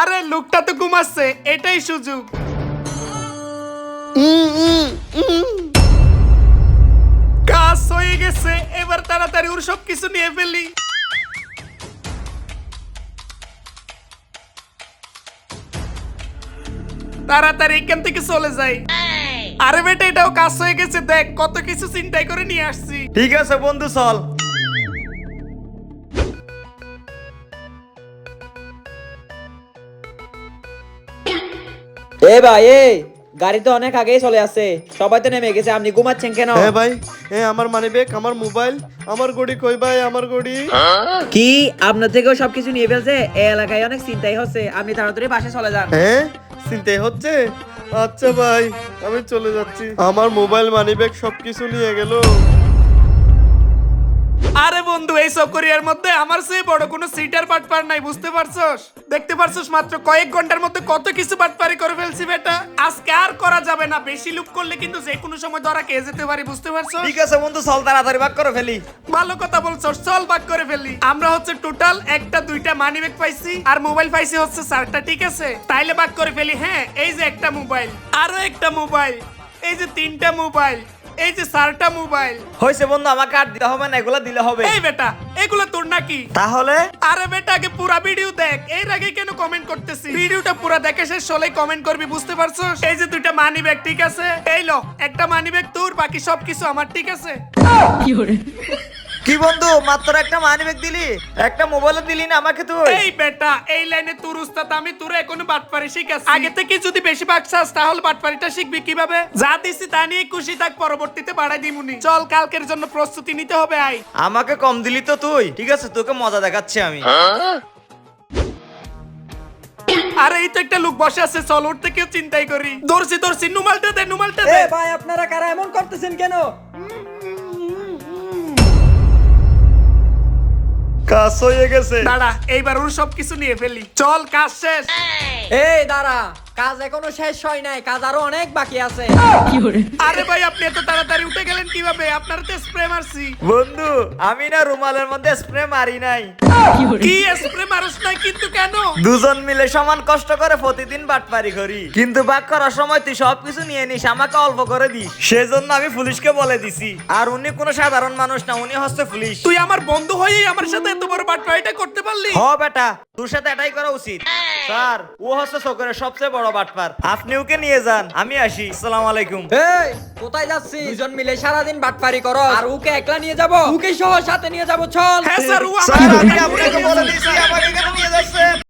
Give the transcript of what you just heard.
আরে লোকটা তো ঘুমাচ্ছে, এটাই সুযোগ। কাজ হয়ে গেছে, এবার তাড়াতাড়ি ওর সব কিছু নিয়ে ফেলি। তাড়াতাড়ি এখান থেকে চলে যাই। আরে বেটা, এটাও কাজ হয়ে গেছে, দেখ কত কিছু চিন্তাই করে নিয়ে আসছি। ঠিক আছে বন্ধু, চল। এ ভাই, গাড়ি তো অনেক আগেই চলে আসছে, সবাই তো নেমে গেছে, আপনি ঘুমাচ্ছেন কেন? হ্যাঁ ভাই, আমার মানি ব্যাগ, আমার মোবাইল, আমার গড়ি কই ভাই, আমার গড়ি। কি আপনার থেকেও সবকিছু নিয়ে ফেলছে? এই এলাকায় অনেক চিন্তাই হচ্ছে, আপনি তাড়াতাড়ি বাসে চলে যান। হ্যাঁ, চিন্তাই হচ্ছে। আচ্ছা ভাই, আমি চলে যাচ্ছি। আমার মোবাইল, মানি ব্যাগ সবকিছু নিয়ে গেল। আরে বন্ধু, এই চকরিয়ার মধ্যে আমার চেয়ে বড় কোনো সিটার বাটপার নাই, বুঝতে পারছস? দেখতে পারছস মাত্র কয়েক ঘন্টার মধ্যে কত কিছু বাটপারি করে ফেলছি বেটা। আজকে আর করা যাবে না, বেশি লুক করলে কিন্তু যে কোনো সময় ধরা খেয়ে যেতে পারি, বুঝতে পারছস? ঠিক আছে বন্ধু, চল তাড়াতাড়ি ভাগ করে ফেলি। ভালো কথা বলছস, চল ভাগ করে ফেলি। আমরা হচ্ছে টোটাল একটা দুইটা মানি ব্যাগ পাইছি আর মোবাইল পাইছি হচ্ছে 4টা, ঠিক আছে? তাইলে ভাগ করে ফেলি। হ্যাঁ, এই যে একটা মোবাইল, আরো একটা মোবাইল, এই যে 3টা মোবাইল, এই যে 4টা মোবাইল। হইছে বন্ধু, আমাকে আর দিতে হবে না, এগুলা দিলে হবে। এই বেটা, এগুলো তোর নাকি? তাহলে আরে বেটা, আগে পুরো ভিডিও দেখ, এর আগে কেন কমেন্ট করতেছিস? ভিডিওটা পুরো দেখে শেষ হলেই কমেন্ট করবি, বুঝতে পারছস? এই যে দুইটা মানি ব্যাগ, ঠিক আছে? এই লো, একটা মানি ব্যাগ তোর, বাকি সবকিছু আমার, ঠিক আছে? কি বন্ধু, মাত্র একটা মানি ব্যাগ দিলি, একটা মোবাইলও দিলি না আমাকে তুই? এই বেটা, এই লাইনে তোর উস্তাদ আমি, তোর এখনো বাটপারি শিখাচ্ছি। আগে থেকে যদি বেশি বাকছাস তাহলে বাটপারিটা শিখবি কিভাবে? যা দিছি তা নিয়ে খুশি থাক, পরবর্তীতে বাড়াই দিমুনি। চল, কালকের জন্য প্রস্তুতি নিতে হবে। আয়। আমাকে কম দিলি তো তুই। ঠিক আছে, তোকে মজা দেখাচ্ছি আমি। আরে এই তো একটা লোক বসে আছে, চল ওর থেকেও চিন্তাই করি। ধরছি, নুমালটা দে, নুমালটা দে। ভাই, আপনারা কারা এমন করতেছেন কেন? কাজ হয়ে গেছে। দাঁড়া, এইবার ওর সবকিছু নিয়ে ফেলি। চল, কাজ শেষ। এই দাঁড়া, কাজ এখনো শেষ হয় নাই, কাজ আরো অনেক বাকি আছে। আরে ভাই, আপনি এত তাড়াতাড়ি উঠে গেলেন কিভাবে? আপনার তো স্প্রে মারছি। বন্ধু, আমি না রুমালের মধ্যে স্প্রে মারি নাই। কি স্প্রে মারছ নাই কিন্তু কেন? দুজন মিলে সমান কষ্ট করে প্রতিদিন বাটপারি করি, কিন্তু ভাগ করার সময় তুই সবকিছু নিয়ে নিস, আমাকে অল্প করে দিস। সেজন্য আমি পুলিশকে বলে দিছি। আর উনি কোনো সাধারণ মানুষ না, উনি হচ্ছে পুলিশ। তুই আমার বন্ধু হয়েই আমার সাথে এত বড় বাটপারিটা করতে পারলি? হ বেটা, তোর সাথে এটাই করা উচিত। স্যার, ও হচ্ছে শহরের সবচেয়ে বড় বাটপার, আপনি ওকে নিয়ে যান, আমি আসি। আসসালামু আলাইকুম। এই কোথায় যাচ্ছিস? দুজন মিলে সারাদিন বাটপারি করো আর ওকে একলা নিয়ে যাব? ওকে সহ সাথে নিয়ে যাব, চল। হ্যাঁ স্যার, ও স্যার, আমার আমি আপনাকে বলে দিয়েছি, আমাকে কেন নিয়ে যাচ্ছেন?